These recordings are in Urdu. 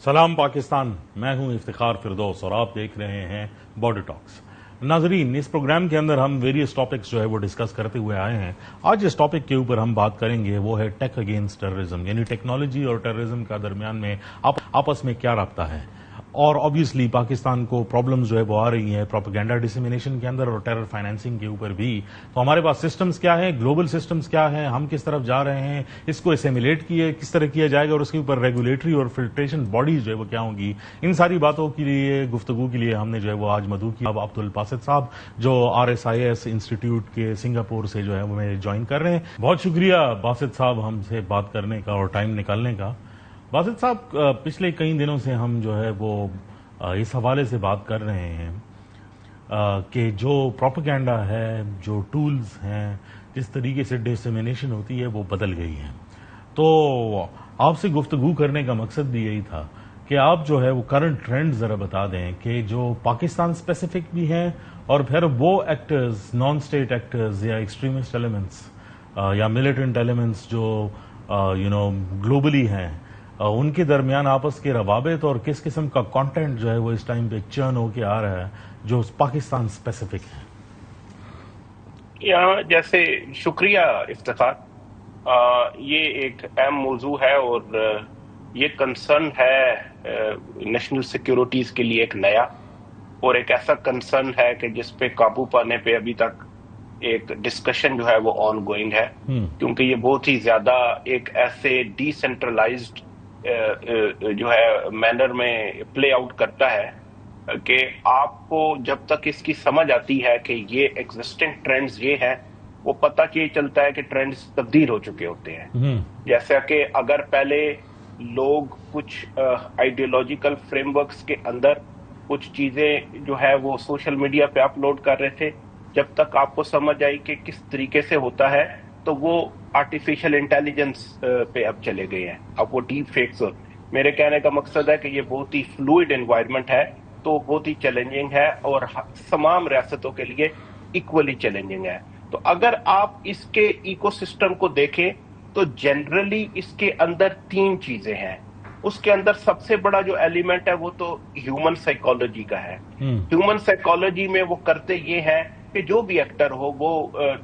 سلام پاکستان، میں ہوں افتخار فردوس اور آپ دیکھ رہے ہیں بارڈر ٹاکس۔ ناظرین، اس پروگرام کے اندر ہم ویریس ٹاپکس جو ہے وہ ڈسکس کرتے ہوئے آئے ہیں۔ آج اس ٹاپک کے اوپر ہم بات کریں گے وہ ہے ٹیک اگینسٹ ٹیررزم، یعنی ٹیکنالوجی اور ٹیررزم کا درمیان میں آپس میں کیا رابطہ ہے، اور آبویسلی پاکستان کو پرابلمز جو ہے وہ آ رہی ہیں پروپیگنڈا ڈسیمینیشن کے اندر اور ٹیرر فائنینسنگ کے اوپر بھی۔ تو ہمارے پاس سسٹمز کیا ہیں، گلوبل سسٹمز کیا ہیں، ہم کس طرف جا رہے ہیں، اس کو اسیمیلیٹ کس طرح کیا جائے گا، اور اس کے اوپر ریگولیٹری اور فلٹریشن باڈیز جو ہے وہ کیا ہوں گی۔ ان ساری باتوں کے لیے گفتگو کے لیے ہم نے جو ہے وہ آج مدعو کیا عبد الباسط صاحب، جو RSIS انسٹیٹیوٹ کے سنگاپور سے جو ہے وہ ہمیں جوائن کر رہے ہیں۔ بہت شکریہ باسط صاحب ہم سے بات کرنے کا اور ٹائم نکالنے کا۔ باسط صاحب، پچھلے کئی دنوں سے ہم جو ہے وہ اس حوالے سے بات کر رہے ہیں کہ جو پروپیگنڈا ہے، جو ٹولز ہیں، جس طریقے سے ڈسیمینیشن ہوتی ہے وہ بدل گئی ہیں۔ تو آپ سے گفتگو کرنے کا مقصد بھی یہی تھا کہ آپ جو ہے وہ کرنٹ ٹرینڈ ذرا بتا دیں کہ جو پاکستان اسپیسیفک بھی ہیں اور پھر وہ ایکٹرز، نان اسٹیٹ ایکٹرز یا ایکسٹریمسٹ ایلیمنٹس یا ملیٹنٹ ایلیمنٹس جو گلوبلی ہیں، ان کے درمیان آپس کے روابط اور کس قسم کا کانٹینٹ جو ہے وہ اس ٹائم پہ چرن ہو کے آ رہا ہے جو پاکستان اسپیسیفک ہے۔ یہاں جیسے شکریہ افتخار، یہ ایک اہم موضوع ہے اور یہ کنسرن ہے نیشنل سیکیورٹیز کے لیے ایک نیا اور ایک ایسا کنسرن ہے کہ جس پہ قابو پانے پہ ابھی تک ایک ڈسکشن جو ہے وہ آن گوئنگ ہے، کیونکہ یہ بہت ہی زیادہ ایک ایسے ڈی سینٹرلائزڈ جو ہے مینر میں پلے آؤٹ کرتا ہے کہ آپ کو جب تک اس کی سمجھ آتی ہے کہ یہ ایگزسٹنگ ٹرینڈز یہ ہیں، وہ پتہ یہ چلتا ہے کہ ٹرینڈز تبدیل ہو چکے ہوتے ہیں۔ جیسا کہ اگر پہلے لوگ کچھ آئیڈیولوجیکل فریم ورکس کے اندر کچھ چیزیں جو ہے وہ سوشل میڈیا پہ اپلوڈ کر رہے تھے، جب تک آپ کو سمجھ آئی کہ کس طریقے سے ہوتا ہے تو وہ آرٹیفیشل انٹیلیجنس پہ اب چلے گئے ہیں، اب وہ ڈیپ فیکس۔ میرے کہنے کا مقصد ہے کہ یہ بہت ہی فلوئڈ انوائرمنٹ ہے، تو بہت ہی چیلنجنگ ہے اور تمام ریاستوں کے لیے ایکولی چیلنجنگ ہے۔ تو اگر آپ اس کے ایکو سسٹم کو دیکھیں تو جنرلی اس کے اندر تین چیزیں ہیں۔ اس کے اندر سب سے بڑا جو ایلیمنٹ ہے وہ تو ہیومن سائیکالوجی کا ہے۔ ہیومن سائیکالوجی میں وہ کرتے یہ ہے کہ جو بھی ایکٹر ہو، وہ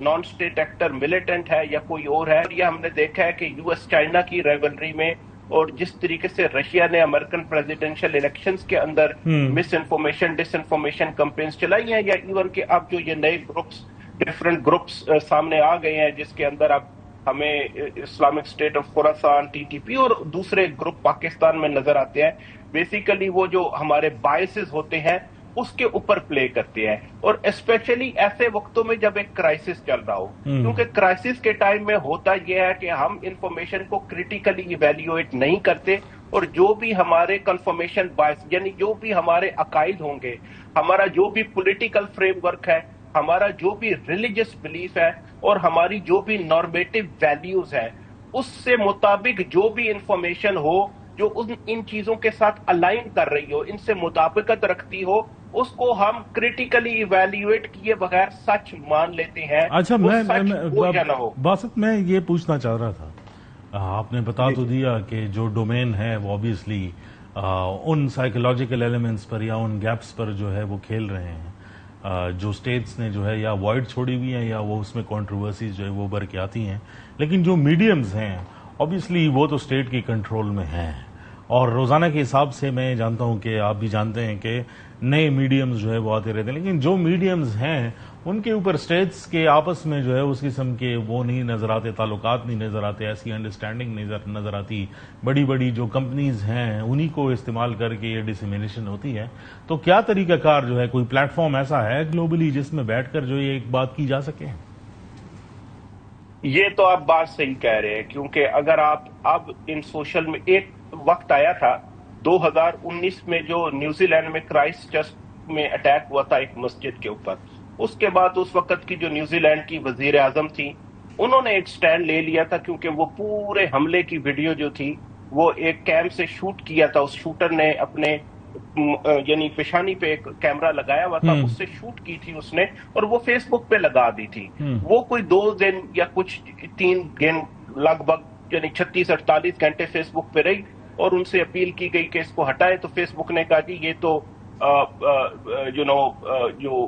نان اسٹیٹ ایکٹر، ملیٹنٹ ہے یا کوئی اور ہے، یہ ہم نے دیکھا ہے کہ US چائنا کی ریولری میں اور جس طریقے سے رشیا نے امریکن پریزیڈنشل الیکشنز کے اندر مس انفارمیشن، ڈس انفارمیشن کمپینز چلائی ہیں، یا ایون کہ اب جو یہ نئے گروپس، ڈفرنٹ گروپس سامنے آ گئے ہیں جس کے اندر اب ہمیں Islamic state of Khorasan, TTP اور دوسرے گروپ پاکستان میں نظر آتے ہیں، بیسیکلی وہ جو ہمارے بائسز ہوتے ہیں اس کے اوپر پلے کرتے ہیں، اور اسپیشلی ایسے وقتوں میں جب ایک کرائسس چل رہا ہو، کیونکہ کرائسس کے ٹائم میں ہوتا یہ ہے کہ ہم انفارمیشن کو کریٹیکلی ایویلیویٹ نہیں کرتے، اور جو بھی ہمارے کنفرمیشن بائس، یعنی جو بھی ہمارے عقائد ہوں گے، ہمارا جو بھی پولیٹیکل فریم ورک ہے، ہمارا جو بھی ریلیجس بلیف ہے، اور ہماری جو بھی نارمیٹو ویلیوز ہیں، اس سے مطابق جو بھی انفارمیشن ہو جو ان چیزوں کے ساتھ الائن کر رہی ہو، ان سے مطابقت رکھتی ہو، اس کو ہم کریٹیکلی ایویلیویٹ کیے بغیر سچ مان لیتے ہیں۔ اچھا، باسط میں یہ پوچھنا چاہ رہا تھا، آپ نے بتا تو دیا کہ جو ڈومین ہے وہ obviously ان سائیکولوجیکل ایلیمنٹس پر یا ان گیپس پر جو ہے وہ کھیل رہے ہیں جو سٹیٹس نے جو ہے یا وائڈ چھوڑی ہوئی ہیں یا وہ اس میں کنٹروورسیز جو ہے وہ ابھر کے آتی ہیں، لیکن جو میڈیمز ہیں obviously وہ تو اسٹیٹ کی کنٹرول میں ہیں، اور روزانہ کے حساب سے میں جانتا ہوں کہ آپ بھی جانتے ہیں کہ نئے میڈیمز جو ہے وہ آتے رہتے ہیں، لیکن جو میڈیمز ہیں ان کے اوپر اسٹیٹس کے آپس میں جو ہے اس قسم کے وہ نہیں نظر آتے، تعلقات نہیں نظر آتے، ایسی انڈرسٹینڈنگ نہیں نظر آتی۔ بڑی بڑی جو کمپنیز ہیں انہی کو استعمال کر کے یہ ڈسیمینیشن ہوتی ہے۔ تو کیا طریقہ کار جو ہے، کوئی پلیٹ فارم ایسا ہے گلوبلی جس میں بیٹھ کر جو یہ ایک بات کی جا سکے؟ یہ تو آپ بات صحیح کہہ رہے ہیں، کیونکہ اگر آپ اب ان سوشل میں ایک وقت آیا تھا 2019 میں جو نیوزی لینڈ میں کرائسٹ چرچ میں اٹیک ہوا تھا ایک مسجد کے اوپر، اس کے بعد اس وقت کی جو نیوزی لینڈ کی وزیر اعظم تھی انہوں نے ایک سٹینڈ لے لیا تھا، کیونکہ وہ پورے حملے کی ویڈیو جو تھی وہ ایک کیم سے شوٹ کیا تھا، اس شوٹر نے اپنے یعنی پیشانی پہ ایک کیمرہ لگایا ہوا تھا، اس سے شوٹ کی تھی اس نے اور وہ فیس بک پہ لگا دی تھی۔ وہ کوئی 2 دن یا کچھ 3 دن لگ بھگ یعنی 36-48 گھنٹے فیس بک پہ رہی، اور ان سے اپیل کی گئی کہ اس کو ہٹائیں، تو فیس بک نے کہا جی یہ تو جو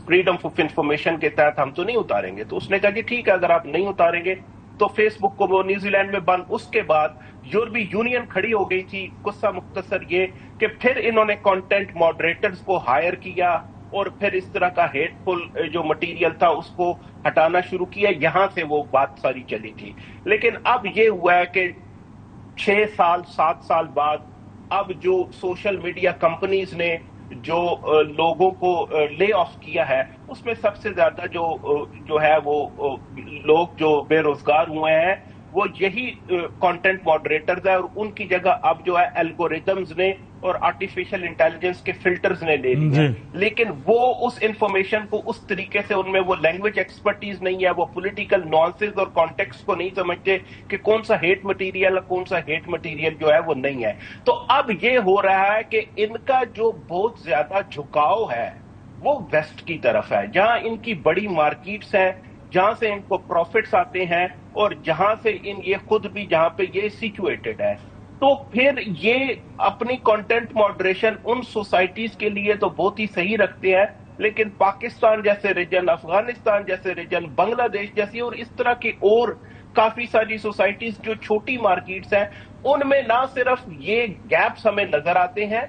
فریڈم آف انفارمیشن کے تحت ہم تو نہیں اتاریں گے. تو اس نے کہا جی ٹھیک ہے، اگر آپ نہیں اتاریں گے تو فیس بک کو وہ نیوزی لینڈ میں بند. اس کے بعد یورپی یونین کھڑی ہو گئی تھی. قصہ مختصر یہ کہ پھر انہوں نے کانٹینٹ ماڈریٹرز کو ہائر کیا اور پھر اس طرح کا ہیٹ فل جو مٹیریل تھا اس کو ہٹانا شروع کیا. یہاں سے وہ بات ساری چلی تھی. لیکن اب یہ ہوا ہے کہ 6 سال 7 سال بعد اب جو سوشل میڈیا کمپنیز نے جو لوگوں کو لے آف کیا ہے، اس میں سب سے زیادہ جو ہے وہ لوگ جو بے روزگار ہوئے ہیں وہ یہی کانٹینٹ ماڈریٹرز ہیں، اور ان کی جگہ اب جو ہے الگوریتمز نے اور آرٹیفیشل انٹیلیجنس کے فلٹرز نے لے لی ہیں. لیکن وہ اس انفارمیشن کو اس طریقے سے ان میں وہ لینگویج ایکسپرٹیز نہیں ہے، وہ پولیٹیکل نوانسز اور کانٹیکسٹ کو نہیں سمجھتے کہ کون سا ہیٹ مٹیریل ہے کون سا ہیٹ مٹیریل جو ہے وہ نہیں ہے. تو اب یہ ہو رہا ہے کہ ان کا جو بہت زیادہ جھکاؤ ہے وہ ویسٹ کی طرف ہے، جہاں ان کی بڑی مارکیٹس ہیں، جہاں سے ان کو پروفٹس آتے ہیں اور جہاں سے یہ خود بھی جہاں پہ یہ سچویٹڈ ہے. تو پھر یہ اپنی کانٹینٹ ماڈریشن ان سوسائٹیز کے لیے تو بہت ہی صحیح رکھتے ہیں، لیکن پاکستان جیسے ریجن، افغانستان جیسے ریجن، بنگلہ دیش جیسی اور اس طرح کی اور کافی ساری سوسائٹیز جو چھوٹی مارکیٹس ہیں، ان میں نہ صرف یہ گیپس ہمیں نظر آتے ہیں،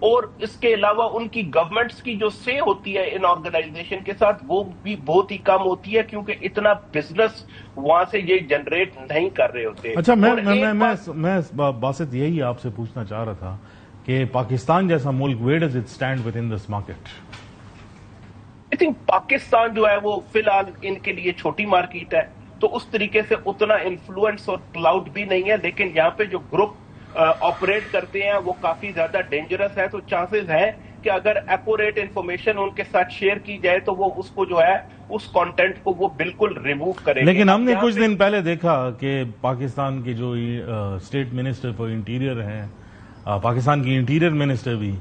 اور اس کے علاوہ ان کی گورنمنٹس کی جو سے ہوتی ہے ان آرگنائزیشن کے ساتھ وہ بھی بہت ہی کم ہوتی ہے، کیونکہ اتنا بزنس وہاں سے یہ جنریٹ نہیں کر رہے ہوتے. اچھا، میں باسط یہی آپ سے پوچھنا چاہ رہا تھا کہ پاکستان جیسا ملک where does it stand with in this market? I think Pakistan جو ہے وہ فی الحال ان کے لیے چھوٹی مارکیٹ ہے، تو اس طریقے سے اتنا انفلوئنس اور کلاؤڈ بھی نہیں ہے. لیکن یہاں پہ جو گروپ آپریٹ کرتے ہیں وہ کافی زیادہ ڈینجرس ہے، تو چانسز ہے کہ اگر ایکوریٹ انفارمیشن ان کے ساتھ شیئر کی جائے تو وہ اس کو جو ہے اس کانٹینٹ کو وہ بالکل ریموو کریں گے. لیکن ہم نے کچھ دن پہلے دیکھا کہ پاکستان کے جو اسٹیٹ منسٹر فار انٹیریئر ہیں، پاکستان کی انٹیریئر منسٹر بھی،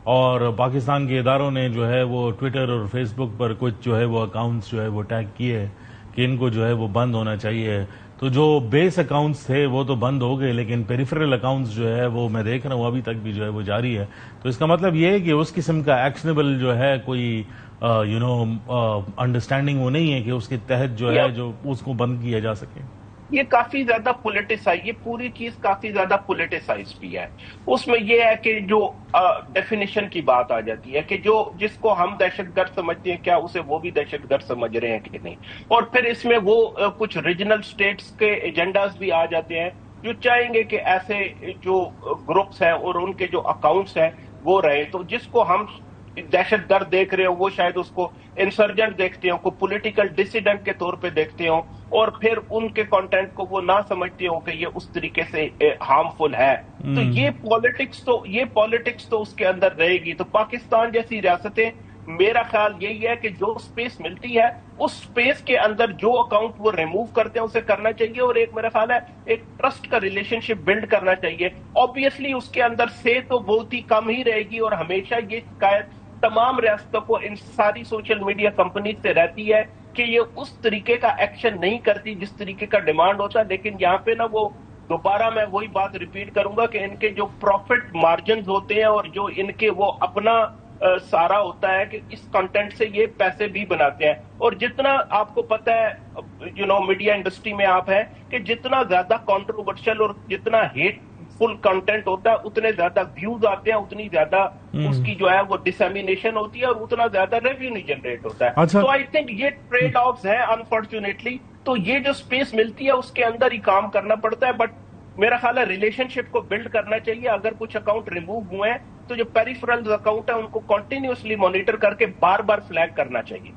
اور پاکستان کے اداروں نے جو ہے وہ ٹویٹر اور فیس بک پر کچھ جو ہے وہ اکاؤنٹس جو ہے وہ ٹیگ کیے کہ ان کو جو ہے وہ بند ہونا چاہیے. تو جو بیس اکاؤنٹس تھے وہ تو بند ہو گئے، لیکن پیریفرل اکاؤنٹس جو ہے وہ میں دیکھ رہا ہوں ابھی تک بھی جو ہے وہ جاری ہے. تو اس کا مطلب یہ ہے کہ اس قسم کا ایکشنیبل جو ہے کوئی انڈرسٹینڈنگ وہ نہیں ہے کہ اس کے تحت جو ہے جو اس کو بند کیا جا سکے. یہ کافی زیادہ پولیٹیسائز، یہ پوری چیز کافی زیادہ پولیٹیسائز بھی ہے. اس میں یہ ہے کہ جو ڈیفینیشن کی بات آ جاتی ہے کہ جس کو ہم دہشت گرد سمجھتے ہیں کیا اسے وہ بھی دہشت گرد سمجھ رہے ہیں کہ نہیں. اور پھر اس میں وہ کچھ ریجنل سٹیٹس کے ایجنڈاز بھی آ جاتے ہیں جو چاہیں گے کہ ایسے جو گروپس ہیں اور ان کے جو اکاؤنٹس ہیں وہ رہے. تو جس کو ہم دہشت گرد دیکھ رہے ہوں وہ شاید اس کو انسرجنٹ دیکھتے ہوں، کو پولیٹیکل ڈسیڈنٹ کے طور پہ دیکھتے ہوں، اور پھر ان کے کانٹینٹ کو وہ نہ سمجھتے ہوں کہ یہ اس طریقے سے ہارمفل ہے. تو یہ پالیٹکس تو اس کے اندر رہے گی. تو پاکستان جیسی ریاستیں، میرا خیال یہی ہے کہ جو سپیس ملتی ہے اس سپیس کے اندر جو اکاؤنٹ وہ ریموو کرتے ہیں اسے کرنا چاہیے، اور ایک میرا خیال ہے ایک ٹرسٹ کا ریلیشن شپ بلڈ کرنا چاہیے. آبویسلی اس کے اندر سے تو بہت ہی کم ہی رہے گی، اور ہمیشہ یہ شکایت تمام ریاستوں کو ان ساری سوشل میڈیا کمپنیز سے رہتی ہے کہ یہ اس طریقے کا ایکشن نہیں کرتی جس طریقے کا ڈیمانڈ ہوتا ہے. لیکن یہاں پہ نا وہ دوبارہ میں وہی بات ریپیٹ کروں گا کہ ان کے جو پروفٹ مارجنز ہوتے ہیں اور جو ان کے وہ اپنا سارا ہوتا ہے کہ اس کنٹینٹ سے یہ پیسے بھی بناتے ہیں. اور جتنا آپ کو پتہ ہے میڈیا انڈسٹری میں آپ ہیں کہ جتنا زیادہ کنٹروورشل اور جتنا ہیٹ فل کنٹینٹ ہوتا ہے اتنے زیادہ ویوز آتے ہیں، اتنی زیادہ اس کی جو ہے وہ ڈسیمینیشن ہوتی ہے اور اتنا زیادہ ریونیو جنریٹ ہوتا ہے. تو آئی تھنک یہ ٹریڈ آفز ہیں انفارچونیٹلی. تو یہ جو سپیس ملتی ہے اس کے اندر ہی کام کرنا پڑتا ہے. بٹ میرا خیال ہے ریلیشن شپ کو بلڈ کرنا چاہیے. اگر کچھ اکاؤنٹ ریموو ہوئے ہیں تو جو پیریفرل اکاؤنٹ ہیں ان کو کنٹینیوسلی مانیٹر کر کے بار بار فلیگ کرنا چاہیے.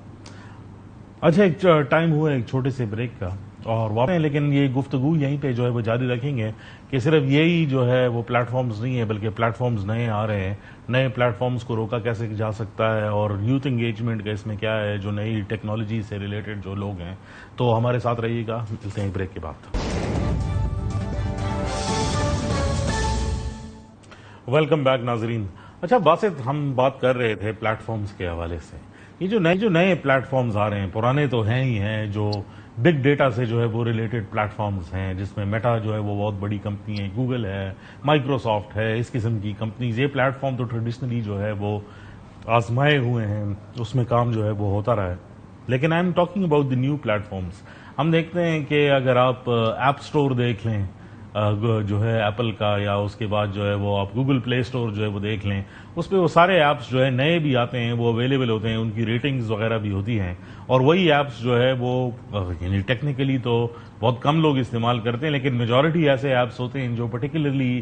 اچھا، ایک ٹائم ہوا ایک چھوٹے سے بریک کا اور واپس، لیکن یہ گفتگو یہیں پہ جو ہے وہ جاری رکھیں گے کہ صرف یہی جو ہے وہ پلیٹ فارمز نہیں ہے بلکہ پلیٹ فارمز نئے آ رہے ہیں. نئے پلیٹ فارمز کو روکا کیسے جا سکتا ہے اور یوتھ انگیجمنٹ کا اس میں کیا ہے، جو نئی ٹیکنالوجی سے ریلیٹڈ جو لوگ ہیں. تو ہمارے ساتھ رہیے گا، ملتے ہیں بریک کے بعد. ویلکم بیک ناظرین. اچھا باسط، ہم بات کر رہے تھے پلیٹ فارمز کے حوالے سے. یہ جو نئے پلیٹ فارمز آ رہے ہیں، پرانے تو ہیں ہی ہیں، جو بگ ڈیٹا سے جو ہے وہ ریلیٹڈ پلیٹ فارمز ہیں، جس میں میٹا جو ہے وہ بہت بڑی کمپنی ہے، گوگل ہے، مائکروسافٹ ہے، اس قسم کی کمپنیز. یہ پلیٹ فارم تو ٹریڈیشنلی جو ہے وہ آزمائے ہوئے ہیں، اس میں کام جو ہے وہ ہوتا رہا ہے. لیکن I am talking about the new platforms. ہم دیکھتے ہیں کہ اگر آپ ایپ سٹور دیکھ لیں جو ہے ایپل کا، یا اس کے بعد جو ہے وہ آپ گوگل پلے سٹور جو ہے وہ دیکھ لیں، اس پہ وہ سارے ایپس جو ہے نئے بھی آتے ہیں، وہ اویلیبل ہوتے ہیں، ان کی ریٹنگز وغیرہ بھی ہوتی ہیں. اور وہی ایپس جو ہے وہ یعنی ٹیکنیکلی تو بہت کم لوگ استعمال کرتے ہیں، لیکن میجورٹی ایسے ایپس ہوتے ہیں جو پرٹیکولرلی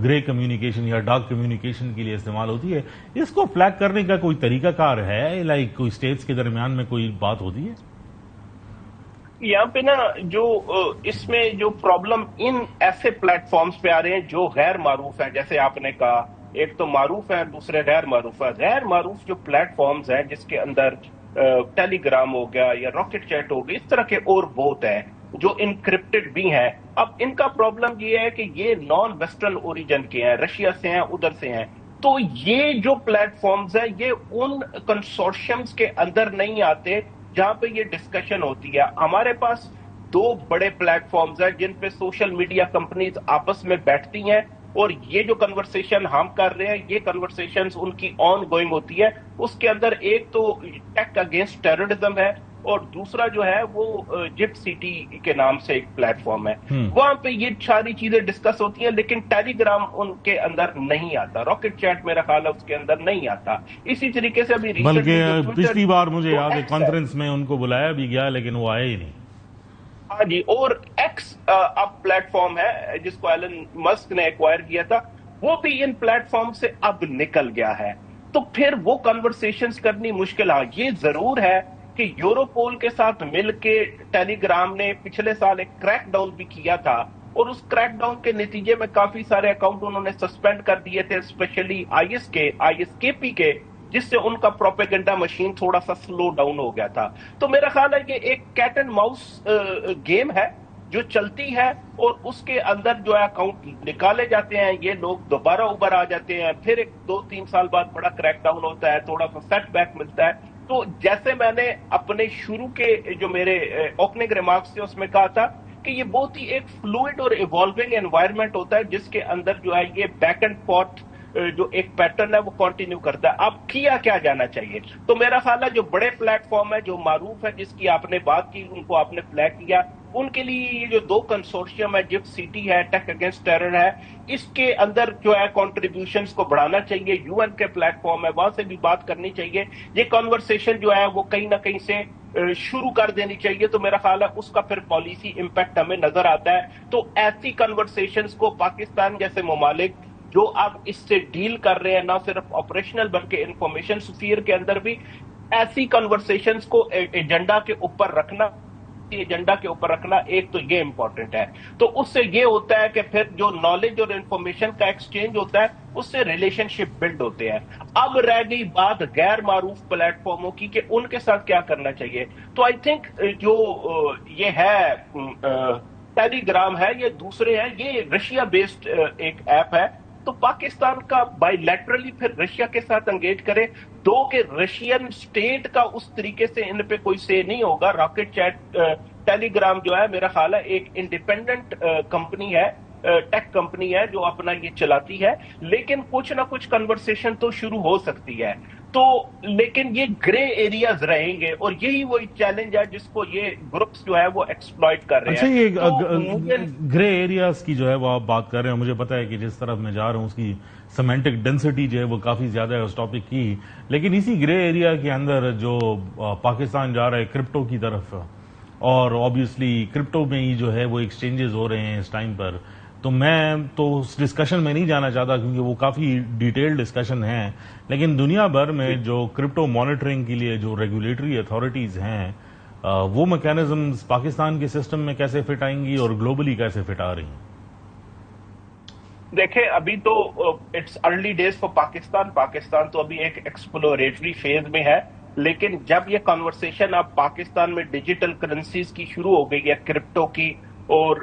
گرے کمیونیکیشن یا ڈارک کمیونیکیشن کے لیے استعمال ہوتی ہے. اس کو فلیگ کرنے کا کوئی طریقہ کار ہے؟ لائک کوئی اسٹیٹس کے درمیان میں کوئی بات ہوتی ہے؟ یہاں پہ نا جو اس میں جو پرابلم ان ایسے پلیٹ فارمز پہ آ رہے ہیں جو غیر معروف ہیں، جیسے آپ نے کہا ایک تو معروف ہے، دوسرے غیر معروف ہے. غیر معروف جو پلیٹ فارمز ہیں جس کے اندر ٹیلی گرام ہو گیا یا راکٹ چیٹ ہو گئی، اس طرح کے اور بہت ہیں جو انکرپٹڈ بھی ہیں. اب ان کا پرابلم یہ ہے کہ یہ نان ویسٹرن اوریجن کے ہیں، رشیا سے ہیں، ادھر سے ہیں. تو یہ جو پلیٹ فارمز ہیں یہ ان کنسورشمز کے اندر نہیں آتے جہاں پہ یہ ڈسکشن ہوتی ہے. ہمارے پاس 2 بڑے پلیٹ فارمز ہیں جن پہ سوشل میڈیا کمپنیز آپس میں بیٹھتی ہیں، اور یہ جو کنورسیشن ہم کر رہے ہیں یہ کنورسیشنز ان کی آن گوئنگ ہوتی ہے. اس کے اندر ایک تو ٹیک اگینسٹ ٹیررزم ہے، اور دوسرا جو ہے وہ جپ سٹی کے نام سے ایک پلیٹ فارم ہے. وہاں پہ یہ ساری چیزیں ڈسکس ہوتی ہیں، لیکن ٹیلی گرام ان کے اندر نہیں آتا. راکٹ چیٹ میرا خیال ہے اس کے اندر نہیں آتا. اسی طریقے سے ابھی بلکہ پچھلی بار مجھے یاد ہے کانفرنس میں ان کو بلایا بھی گیا لیکن وہ آئے ہی نہیں. ہاں جی، اور ایکس اب پلیٹ فارم ہے جس کو ایلن مسک نے ایکوائر کیا تھا، وہ بھی ان پلیٹ فارم سے اب نکل گیا ہے. تو پھر وہ کنورسیشنز کرنی مشکل. ہاں یہ ضرور ہے کہ یوروپول کے ساتھ مل کے ٹیلی گرام نے پچھلے سال ایک کریک ڈاؤن بھی کیا تھا، اور اس کریک ڈاؤن کے نتیجے میں کافی سارے اکاؤنٹ انہوں نے سسپینڈ کر دیے تھے، اسپیشلی آئی ایس کے پی کے، جس سے ان کا پروپیگنڈا مشین تھوڑا سا سلو ڈاؤن ہو گیا تھا. تو میرا خیال ہے یہ ایک کیٹ اینڈ ماؤس گیم ہے جو چلتی ہے، اور اس کے اندر جو ہے اکاؤنٹ نکالے جاتے ہیں، یہ لوگ دوبارہ اوپر آ جاتے ہیں، پھر 2-3 سال بعد بڑا کریک ڈاؤن ہوتا ہے، تھوڑا سا سیٹ بیک ملتا ہے. تو جیسے میں نے اپنے شروع کے جو میرے اوپننگ ریمارکس تھے اس میں کہا تھا کہ یہ بہت ہی ایک فلوئڈ اور ایوالونگ انوائرمنٹ ہوتا ہے جس کے اندر جو ہے یہ بیک اینڈ فورتھ جو ایک پیٹرن ہے وہ کنٹینیو کرتا ہے. اب کیا جانا چاہیے؟ تو میرا خیال ہے جو بڑے پلیٹ فارم ہے جو معروف ہے، جس کی آپ نے بات کی، ان کو آپ نے فلیگ کیا، ان کے لیے یہ جو 2 کنسورشیم ہے، جپ سٹی ہے، ٹیک اگینسٹ ٹیرر ہے، اس کے اندر جو ہے کنٹریبیوشنز کو بڑھانا چاہیے. یو این کے پلیٹ فارم ہے، وہاں سے بھی بات کرنی چاہیے. یہ کنورسیشن جو ہے وہ کہیں نہ کہیں سے شروع کر دینی چاہیے. تو میرا خیال ہے اس کا پھر پالیسی امپیکٹ ہمیں نظر آتا ہے. تو ایسی کنورسیشنز کو پاکستان جیسے ممالک جو اب اس سے ڈیل کر رہے ہیں، نہ صرف آپریشنل بلکہ انفارمیشن سفیر کے اندر بھی، ایسی کنورسیشنز کو ایجنڈا کے اوپر رکھنا ایک تو یہ امپورٹنٹ ہے. تو اس سے یہ ہوتا ہے کہ پھر جو نالج اور انفارمیشن کا ایکسچینج ہوتا ہے اس سے ریلیشن شپ بلڈ ہوتے ہیں. اب رہ گئی بات غیر معروف پلیٹ فارموں کی کہ ان کے ساتھ کیا کرنا چاہیے. تو آئی تھنک جو یہ ہے ٹیلی گرام ہے، یہ دوسرے ہیں، یہ رشیا بیسڈ ایک ایپ ہے. تو پاکستان کا بائی لیٹرلی پھر رشیا کے ساتھ انگیج کرے، کہ رشین سٹیٹ کا اس طریقے سے ان پہ کوئی سے نہیں ہوگا. راکٹ چیٹ ٹیلی گرام جو ہے میرا خیال ہے ایک انڈیپینڈنٹ کمپنی ہے، ٹیک کمپنی ہے جو اپنا یہ چلاتی ہے، لیکن کچھ نہ کچھ کنورسیشن تو شروع ہو سکتی ہے. تو لیکن یہ گرے ایریاز رہیں گے، اور یہی وہی چیلنج ہے جس کو یہ گروپس جو ہے وہ ایکسپلائٹ کر رہے ہیں. اچھا، یہ گرے ایریاز کی جو ہے وہ آپ بات کر رہے ہیں، مجھے پتا ہے کہ جس طرف میں جا رہا ہوں اس کی سیمینٹک ڈینسٹی جو ہے وہ کافی زیادہ ہے اس ٹاپک کی، لیکن اسی گرے ایریا کے اندر جو پاکستان جا رہا ہے کرپٹو کی طرف، اور آبویسلی کرپٹو میں ہی جو ہے وہ ایکسچینجز ہو رہے ہیں اس ٹائم پر. تو میں تو اس ڈسکشن میں نہیں جانا چاہتا کیونکہ وہ کافی ڈیٹیل ڈسکشن ہے، لیکن دنیا بھر میں جو کرپٹو مانیٹرنگ کے لیے جو ریگولیٹری اتھارٹیز ہیں، وہ میکینزمز پاکستان کے سسٹم میں کیسے فٹ آئیں گی اور گلوبلی کیسے فٹ آ رہی ہیں؟ دیکھیں ابھی تو it's early days for Pakistan تو ابھی ایک ایکسپلوریٹری فیز میں ہے. لیکن جب یہ کنورسیشن اب پاکستان میں ڈیجیٹل کرنسیز کی شروع ہو گئی ہے، کرپٹو کی، اور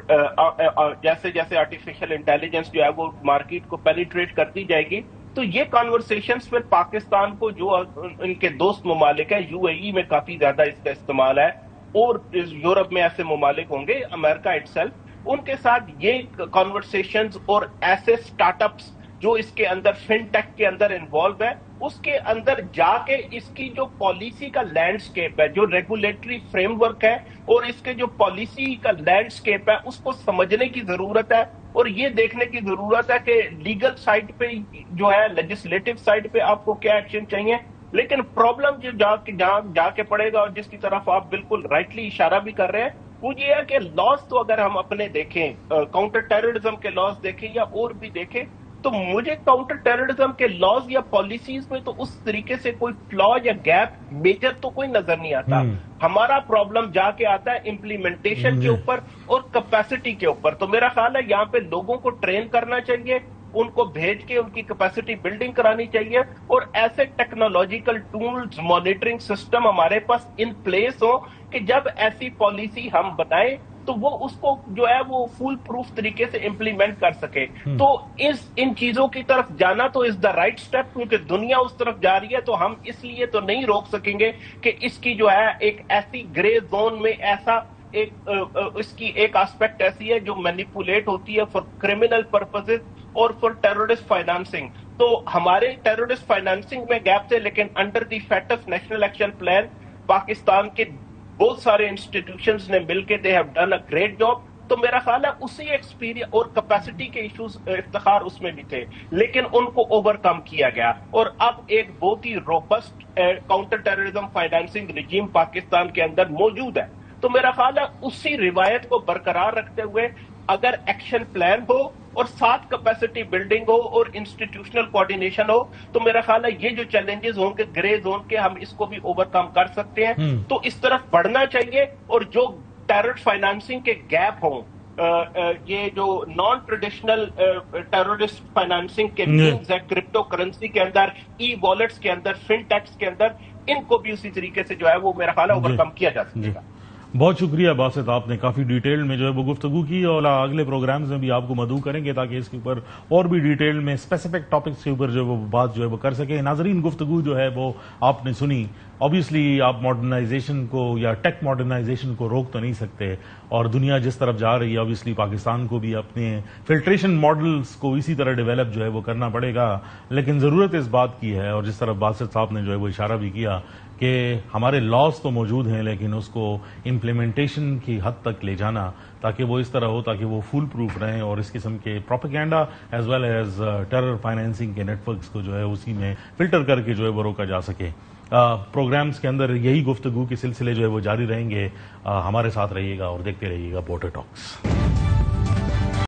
جیسے جیسے آرٹیفیشل انٹیلیجنس جو ہے وہ مارکیٹ کو پینیٹریٹ کرتی جائے گی، تو یہ کانورسیشنز پھر پاکستان کو جو ان کے دوست ممالک ہیں، یو اے ای میں کافی زیادہ اس کا استعمال ہے، اور یورپ میں ایسے ممالک ہوں گے, امریکہ اٹسیلف, ان کے ساتھ یہ کانورسیشنز اور ایسے سٹارٹ اپس جو اس کے اندر فن ٹیک کے اندر انوالو ہے, اس کے اندر جا کے اس کی جو پالیسی کا لینڈسکیپ ہے, جو ریگولیٹری فریم ورک ہے, اور اس کے جو پالیسی کا لینڈسکیپ ہے, اس کو سمجھنے کی ضرورت ہے, اور یہ دیکھنے کی ضرورت ہے کہ لیگل سائڈ پہ جو ہے, لیجسلیٹو سائڈ پہ آپ کو کیا ایکشن چاہیے. لیکن پرابلم جو جہاں جا کے پڑے گا, اور جس کی طرف آپ بالکل رائٹلی اشارہ بھی کر رہے ہیں, وہ یہ ہے کہ لاس تو اگر ہم اپنے دیکھیں, کاؤنٹر ٹیررزم کے لاس دیکھیں یا اور بھی دیکھیں, تو مجھے کاؤنٹر ٹیررزم کے لاز یا پالیسیز میں تو اس طریقے سے کوئی فلا یا گیپ میجر تو کوئی نظر نہیں آتا. ہمارا پرابلم جا کے آتا ہے امپلیمنٹیشن کے اوپر اور کیپیسٹی کے اوپر. تو میرا خیال ہے یہاں پہ لوگوں کو ٹرین کرنا چاہیے, ان کو بھیج کے ان کی کیپیسٹی بلڈنگ کرانی چاہیے, اور ایسے ٹیکنالوجیکل ٹولز, مانیٹرنگ سسٹم ہمارے پاس ان پلیس ہو کہ جب ایسی پالیسی ہم بتائیں تو وہ اس کو جو ہے وہ فول پروف طریقے سے امپلیمنٹ کر سکے. تو ان چیزوں کی طرف جانا تو از دا رائٹ سٹیپ, کیونکہ دنیا اس طرف جا رہی ہے, تو ہم اس لیے تو نہیں روک سکیں گے کہ اس کی جو ہے ایک ایسی گرے زون میں ایسا اس کی ایک آسپیکٹ ایسی ہے جو مینیپولیٹ ہوتی ہے فار کرمنل پرپزز اور فار ٹیررسٹ فائنانسنگ. تو ہمارے ٹیررسٹ فائنانسنگ میں گیپ تھے, لیکن under the FATF national action plan Pakistan کے بہت سارے انسٹیٹیوشنز نے مل کے they have done a great job. تو میرا خیال ہے اسی ایکسپیرینس اور کیپیسٹی کے ایشوز افتخار اس میں بھی تھے, لیکن ان کو اوور کم کیا گیا, اور اب ایک بہت ہی روبسٹ کاؤنٹر ٹیررزم فائنانسنگ رجیم پاکستان کے اندر موجود ہے. تو میرا خیال ہے اسی روایت کو برقرار رکھتے ہوئے اگر ایکشن پلان ہو اور ساتھ کیپیسٹی بلڈنگ ہو اور انسٹیٹیوشنل کوآرڈینیشن ہو, تو میرا خیال ہے یہ جو چیلنجز ہوں گے گرے زون کے, ہم اس کو بھی اوور کم کر سکتے ہیں. تو اس طرف بڑھنا چاہیے, اور جو ٹیرر فائنانسنگ کے گیپ ہوں, یہ جو نان ٹریڈیشنل ٹیررسٹ فائنانسنگ کے مینز ہے, کرپٹو کرنسی کے اندر, ای والٹس کے اندر, فن ٹیکس کے اندر, ان کو بھی اسی طریقے سے جو ہے وہ میرا خیال ہے اوور کم کیا جا سکے گا. بہت شکریہ باسط, آپ نے کافی ڈیٹیل میں جو ہے وہ گفتگو کی, اور اگلے پروگرامز میں بھی آپ کو مدعو کریں گے تاکہ اس کے اوپر اور بھی ڈیٹیل میں اسپیسیفک ٹاپکس کے اوپر جو وہ بات جو ہے وہ کر سکیں. ناظرین, گفتگو جو ہے وہ آپ نے سنی. obviously آپ ماڈرنائزیشن کو یا ٹیک ماڈرنائزیشن کو روک تو نہیں سکتے, اور دنیا جس طرف جا رہی ہے obviously پاکستان کو بھی اپنے فلٹریشن ماڈلز کو اسی طرح ڈیولپ جو ہے وہ کرنا پڑے گا. لیکن ضرورت اس بات کی ہے, اور جس طرح باسط صاحب نے جو ہے وہ اشارہ بھی کیا کہ ہمارے لاز تو موجود ہیں, لیکن اس کو امپلیمنٹیشن کی حد تک لے جانا تاکہ وہ اس طرح ہو تاکہ وہ فول پروف رہیں, اور اس قسم کے propaganda as well as terror financing کے نیٹ ورکس کو جو ہے اسی میں فلٹر کر کے جو ہے وہ روکا جا سکے. پروگرامز کے اندر یہی گفتگو کے سلسلے جو ہے وہ جاری رہیں گے. ہمارے ساتھ رہیے گا اور دیکھتے رہیے گا بورڈر ٹاکس.